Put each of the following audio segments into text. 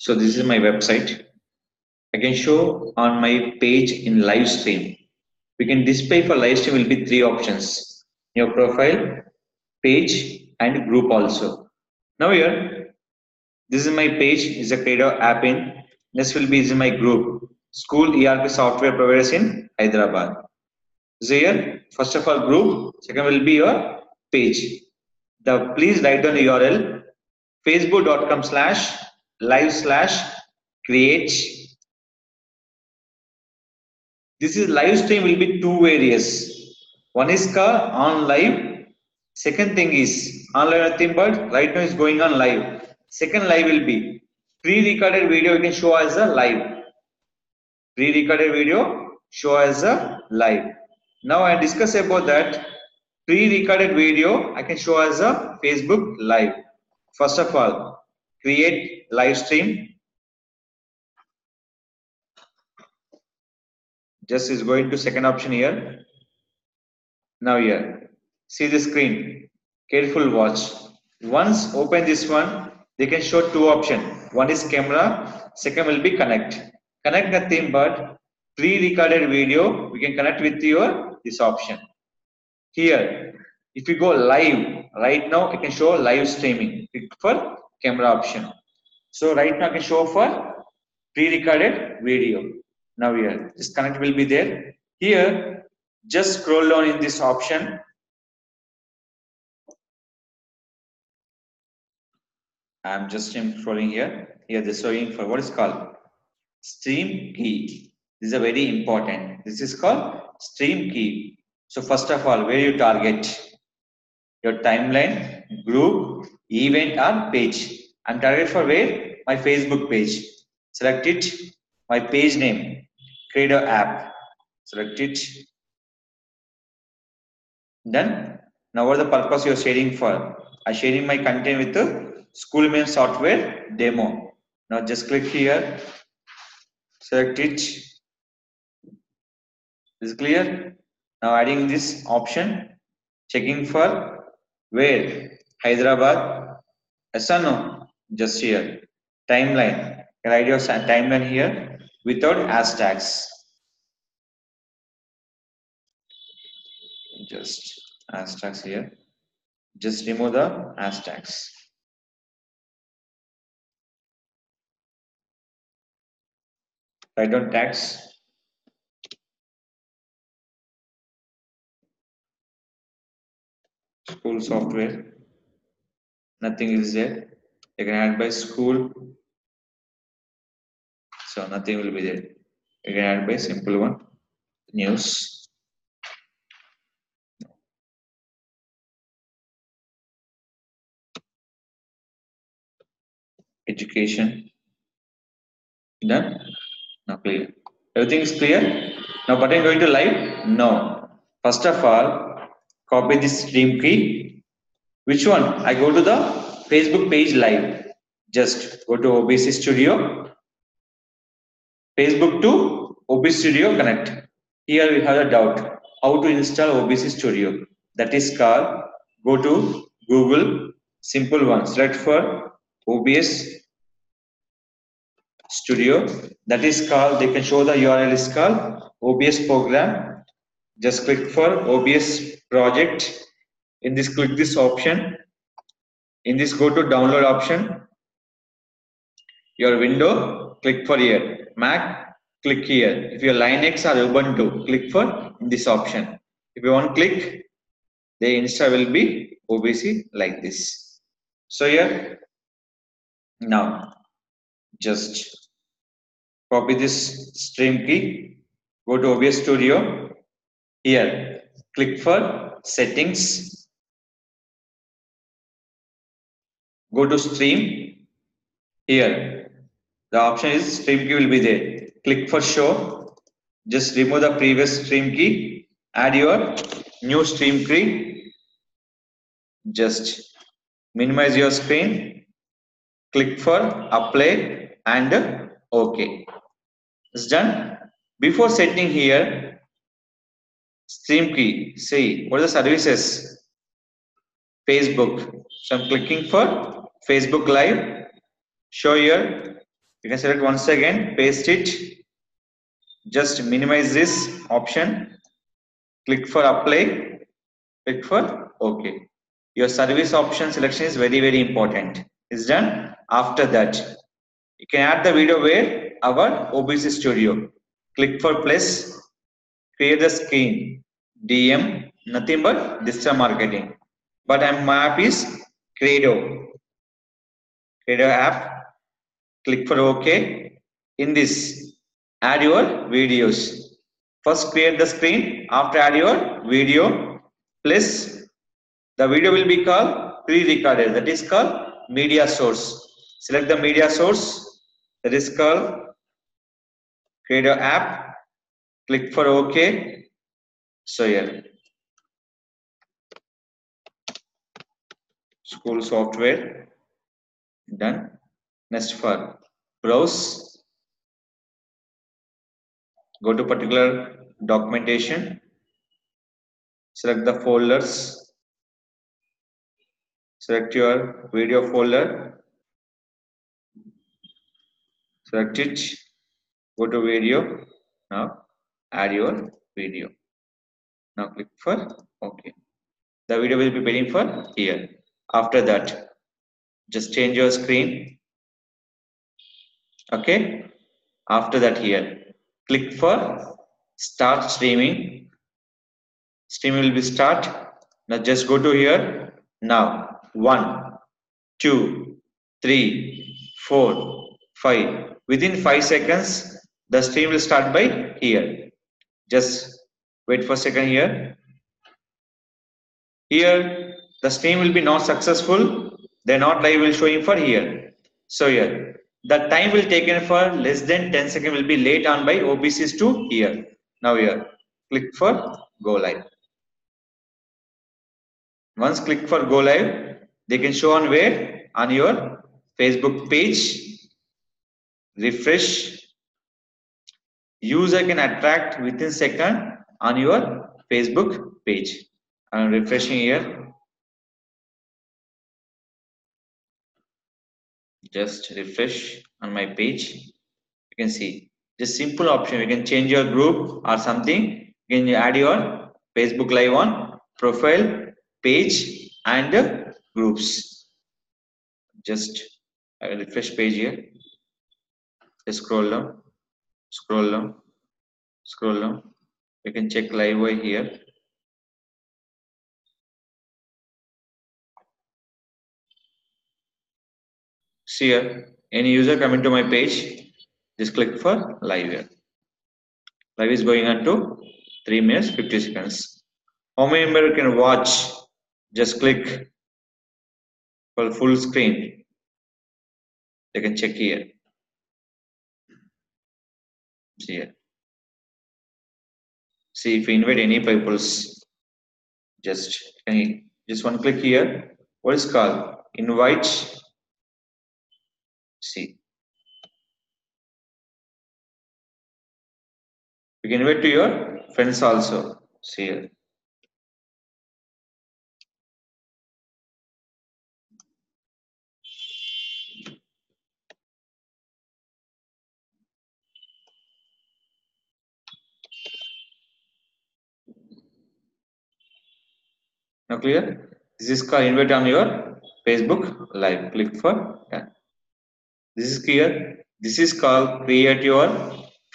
So this is my website. I can show on my page in live stream. We can display for live stream will be three options: your profile, page, and group also. Now here, this is my page. Is a creator app in. This will be is my group. School ERP software providers in Hyderabad. So here, first of all, group. Second will be your page. Please write down the URL facebook.com/live/create. This is live stream will be two areas. One is called on live. Second thing is online nothing but right now is going on live. Second live will be pre-recorded video. You can show as a live. Pre-recorded video show as a live. Now I discuss about that pre-recorded video. I can show as a Facebook live. First of all, create live stream. Just is going to second option here. Now here, see the screen. Careful watch. Once open this one, they can show two options. One is camera. Second will be connect. Connect nothing but pre-recorded video. We can connect with your this option. Here, if you go live, right now I can show live streaming. Click for camera option. So right now I can show for pre-recorded video. Now here, this connect will be there. Here, just scroll down in this option. I'm just scrolling here. Here, this showing for what is called stream key. This is a very important. This is called stream key. So first of all, where you target your timeline, group, event, or page. I'm target for where my Facebook page. Select it. My page name, creator app. Select it. Done. Now what the purpose you're sharing for? I'm sharing my content with the school main software demo. Now just click here. Select it. Is clear? Now adding this option, checking for where Hyderabad. Yes or no? Just here. Timeline. You write your timeline here without hashtags. Just hashtags here. Just remove the hashtags. Write down tags. School software. Nothing is there. You can add by school. So nothing will be there. You can add by simple one. News. Education. Done. Now clear. Everything is clear. Now button going to live? No. First of all, copy this stream key. Which one? I go to the Facebook page live. Just go to OBS Studio. Facebook to OBS Studio connect. Here we have a doubt. How to install OBS Studio? That is called, go to Google. Simple one. Select for OBS Studio. That is called, they can show the URL is called OBS program. Just click for OBS project. In this, click this option. In this, go to download option. Your window, click for here. Mac, click here. If you're Linux or Ubuntu, click for this option. If you want click, the install will be OBS like this. So here, now just copy this stream key. Go to OBS Studio. Here, click for settings. Go to stream. Here, the option is stream key will be there. Click for show. Just remove the previous stream key. Add your new stream key. Just minimize your screen. Click for apply and OK. It's done. Before setting here, stream key. See, what are the services? Facebook. So I'm clicking for Facebook Live. Show here You can select once again, paste it, just minimize this option, click for apply, click for OK. Your service option selection is very important. It's done. After that, you can add the video where our OBS studio. Click for plus, create the screen, DM, nothing but digital marketing. But my app is Credo app. Click for OK. In this, add your videos. First create the screen, after add your video, plus the video will be called pre-recorded, that is called media source. Select the media source, that is called Creator app, click for OK. So here, school software, done. Next for browse, go to particular documentation, select the folders, select your video folder, select it, go to video, now add your video. Now click for OK. The video will be waiting for here. After that, just change your screen. Okay. After that, here, click for start streaming. Stream will be start. Now just go to here. Now 1, 2, 3, 4, 5. Within 5 seconds, the stream will start by here. Just wait for a second here. Here, the stream will be not successful. They're not live will showing for here. So here, the time will taken for less than 10 seconds will be late on by OBS to here. Now here, click for go live. Once click for go live, they can show on where? On your Facebook page. Refresh. User can attract within second on your Facebook page. I'm refreshing here. Just refresh on my page. You can see just simple option. You can change your group or something. You can add your Facebook live on profile, page, and groups. Just refresh page here. Just scroll down, scroll down, scroll down. You can check live over here. See here, any user coming to my page, just click for live here. Live is going on to 3 minutes 50 seconds. How many members can watch? Just click for full screen. You can check here. See here. See if you invite any peoples, just one click here. What is called invite? See, you can invite to your friends also. See here. Now clear? This is called invite on your Facebook live. Click for done. This is clear. This is called create your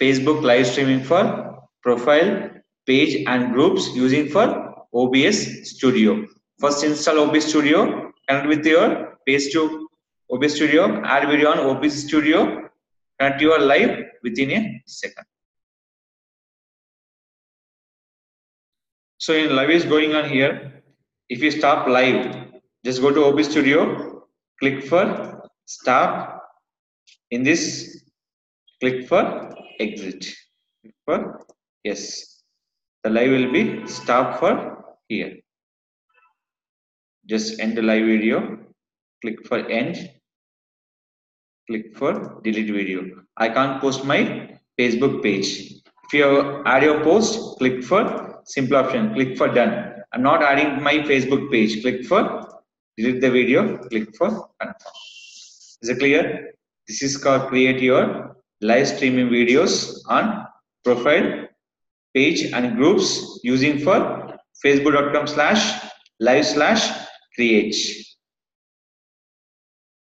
Facebook live streaming for profile, page, and groups using for OBS Studio. First install OBS Studio, connect with your page to OBS Studio, add video on OBS Studio, connect your live within a second. So in live is going on here. If you stop live, just go to OBS Studio, click for stop. In this, click for exit. Click for yes. The live will be stop for here. Just end the live video. Click for end. Click for delete video. I can't post my Facebook page. If you add your post, click for simple option. Click for done. I'm not adding my Facebook page. Click for delete the video. Click for confirm. Is it clear? This is called create your live streaming videos on profile page and groups using for facebook.com/live/create.